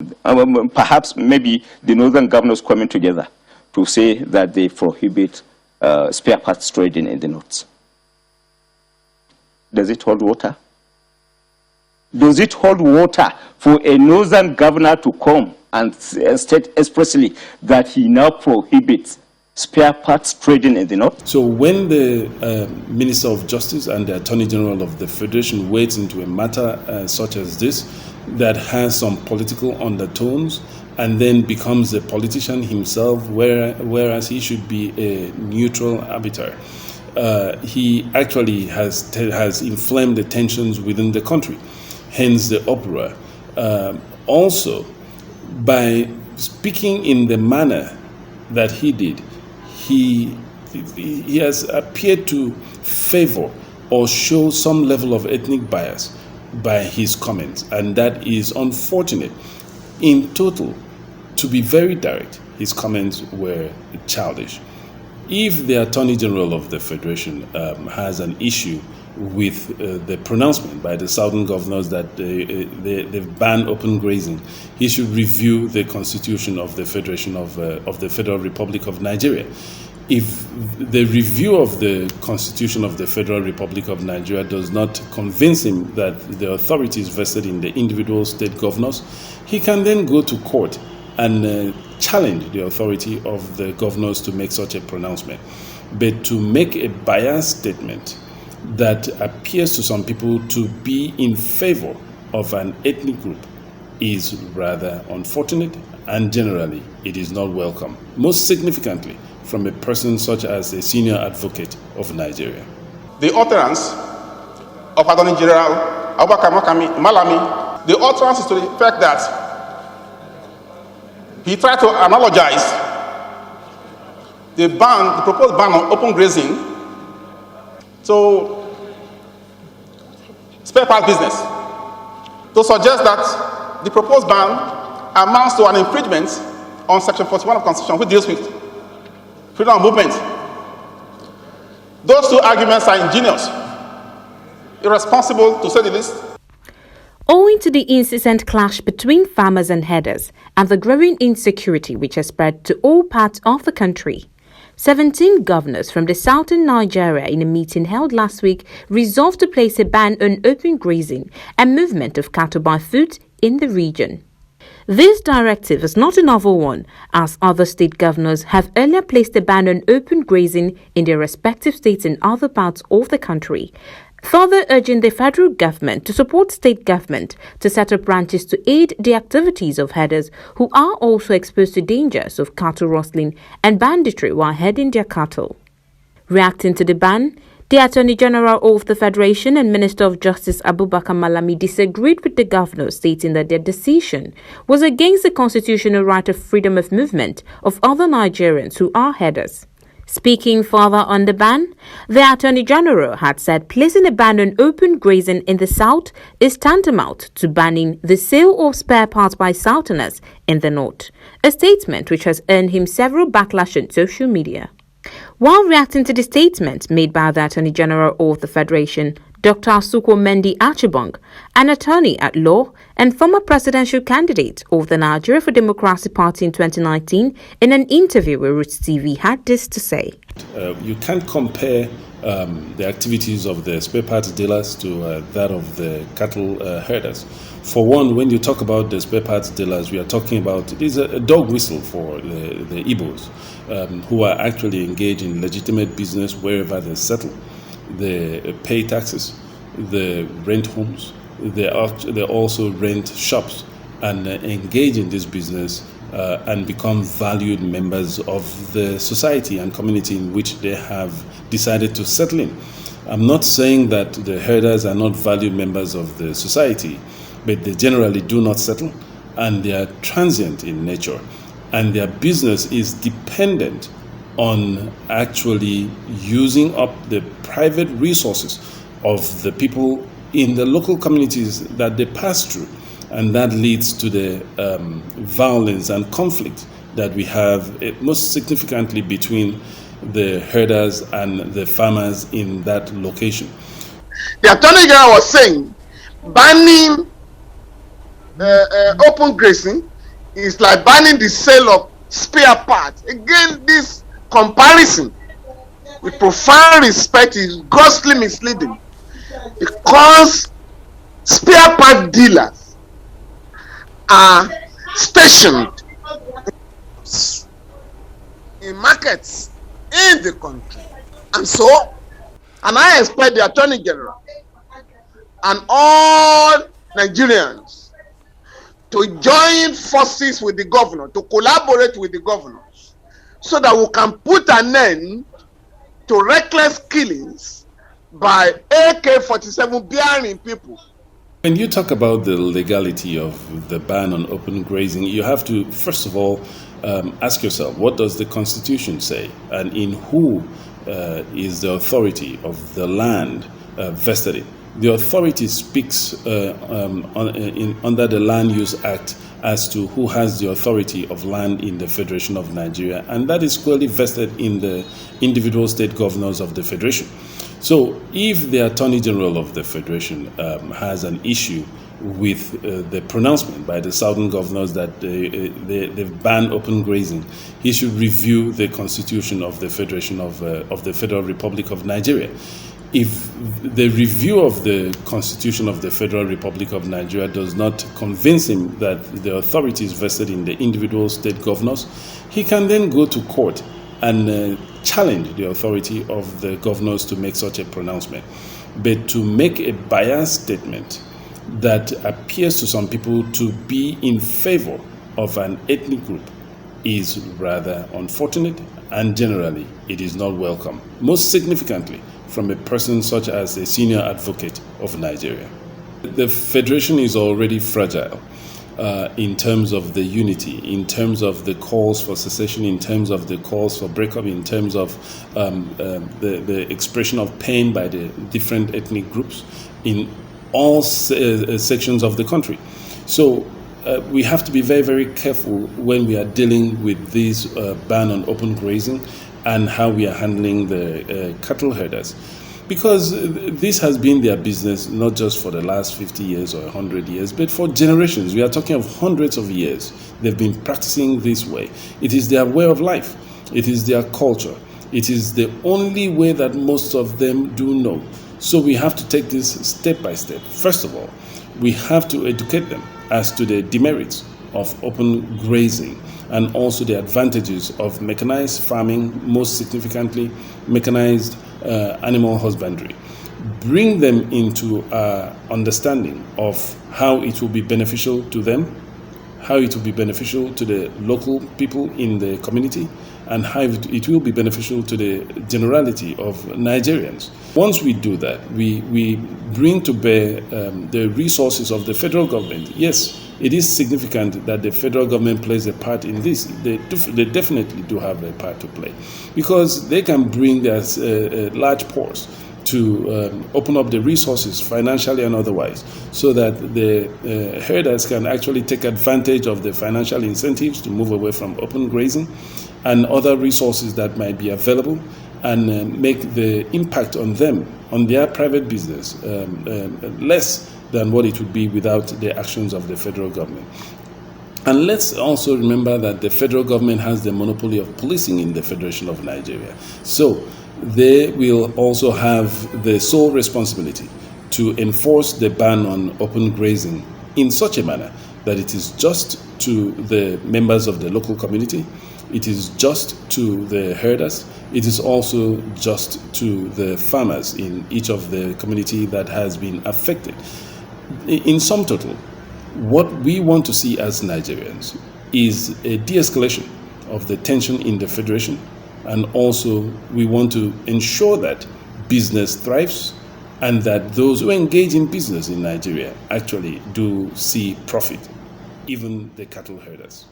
Perhaps maybe the northern governors coming together to say that they prohibit spare parts trading in the north. Does it hold water? Does it hold water for a northern governor to come and state expressly that he now prohibits spare parts trading in the north? So when the Minister of Justice and the Attorney General of the Federation wades into a matter such as this, that has some political undertones, and then becomes a politician himself, whereas he should be a neutral arbiter, he actually has inflamed the tensions within the country, hence the uproar. Also, by speaking in the manner that he did, he has appeared to favor or show some level of ethnic bias by his comments, and that is unfortunate. In total, to be very direct, his comments were childish. If the Attorney General of the Federation has an issue with the pronouncement by the southern governors that they've banned open grazing, he should review the Constitution of the Federation of the Federal Republic of Nigeria. If the review of the Constitution of the Federal Republic of Nigeria does not convince him that the authority is vested in the individual state governors, he can then go to court and challenge the authority of the governors to make such a pronouncement. But to make a biased statement that appears to some people to be in favor of an ethnic group is rather unfortunate, and generally it is not welcome, most significantly from a person such as a senior advocate of Nigeria. The utterance of Attorney General Malami, the utterance is to the effect that he tried to analogize the proposed ban on open grazing to spare parts business, to suggest that the proposed ban amounts to an infringement on Section 41 of the Constitution, which deals with freedom of movement. Those two arguments are ingenious, irresponsible to say the least. Owing to the incessant clash between farmers and herders and the growing insecurity which has spread to all parts of the country, 17 governors from the southern Nigeria in a meeting held last week resolved to place a ban on open grazing and movement of cattle by foot in the region. This directive is not a novel one, as other state governors have earlier placed a ban on open grazing in their respective states in other parts of the country, further urging the federal government to support state government to set up branches to aid the activities of herders who are also exposed to dangers of cattle rustling and banditry while herding their cattle. Reacting to the ban, the Attorney General of the Federation and Minister of Justice Abubakar Malami disagreed with the governors, stating that their decision was against the constitutional right of freedom of movement of other Nigerians who are herders. Speaking further on the ban, the Attorney General had said placing a ban on open grazing in the South is tantamount to banning the sale of spare parts by Southerners in the North, a statement which has earned him several backlash on social media. While reacting to the statement made by the Attorney General of the Federation, Dr. Asukwo Mendie Archibong, an attorney at law and former presidential candidate of the Nigeria for Democracy Party in 2019, in an interview with Roots TV, had this to say. You can't compare the activities of the spare parts dealers to that of the cattle herders. For one, when you talk about the spare parts dealers, we are talking about, it is a dog whistle for the Igbos, who are actually engaged in legitimate business wherever they settle. They pay taxes, they rent homes, they also rent shops and engage in this business and become valued members of the society and community in which they have decided to settle in. I'm not saying that the herders are not valued members of the society, but they generally do not settle and they are transient in nature, and their business is dependent on actually using up the private resources of the people in the local communities that they pass through. And that leads to the violence and conflict that we have, most significantly between the herders and the farmers in that location. The Attorney General was saying banning open grazing is like banning the sale of spare parts. Again, this comparison with profound respect is grossly misleading, because spare part dealers are stationed in markets in the country, and I expect the Attorney General and all Nigerians to join forces with the governor, to collaborate with the governors, so that we can put an end to reckless killings by AK-47 bearing people. When you talk about the legality of the ban on open grazing, you have to, first of all, ask yourself, what does the Constitution say? And in who is the authority of the land vested in? The authority speaks under the Land Use Act as to who has the authority of land in the Federation of Nigeria, and that is clearly vested in the individual state governors of the Federation. So if the Attorney General of the Federation has an issue with the pronouncement by the southern governors that they've banned open grazing, he should review the Constitution of the Federation of the Federal Republic of Nigeria. If the review of the Constitution of the Federal Republic of Nigeria does not convince him that the authority is vested in the individual state governors, he can then go to court and challenge the authority of the governors to make such a pronouncement. But to make a biased statement that appears to some people to be in favor of an ethnic group is rather unfortunate, and generally it is not welcome, most significantly from a person such as a senior advocate of Nigeria. The Federation is already fragile in terms of the unity, in terms of the calls for secession, in terms of the calls for breakup, in terms of the expression of pain by the different ethnic groups in all sections of the country. So we have to be very, very careful when we are dealing with this ban on open grazing and how we are handling the cattle herders. Because this has been their business not just for the last 50 years or 100 years, but for generations. We are talking of hundreds of years. They've been practicing this way. It is their way of life. It is their culture. It is the only way that most of them do know. So we have to take this step by step. First of all, we have to educate them as to the demerits of open grazing and also the advantages of mechanized farming, most significantly mechanized animal husbandry. Bring them into understanding of how it will be beneficial to them, how it will be beneficial to the local people in the community, and how it will be beneficial to the generality of Nigerians. Once we do that, we bring to bear the resources of the federal government. Yes, it is significant that the federal government plays a part in this. They definitely do have a part to play, because they can bring their large purse to open up the resources financially and otherwise, so that the herders can actually take advantage of the financial incentives to move away from open grazing and other resources that might be available, and make the impact on them, on their private business, less than what it would be without the actions of the federal government. And let's also remember that the federal government has the monopoly of policing in the Federation of Nigeria. So they will also have the sole responsibility to enforce the ban on open grazing in such a manner that it is just to the members of the local community, it is just to the herders, it is also just to the farmers in each of the community that has been affected. In sum total, what we want to see as Nigerians is a de-escalation of the tension in the Federation, and also we want to ensure that business thrives and that those who engage in business in Nigeria actually do see profit, even the cattle herders.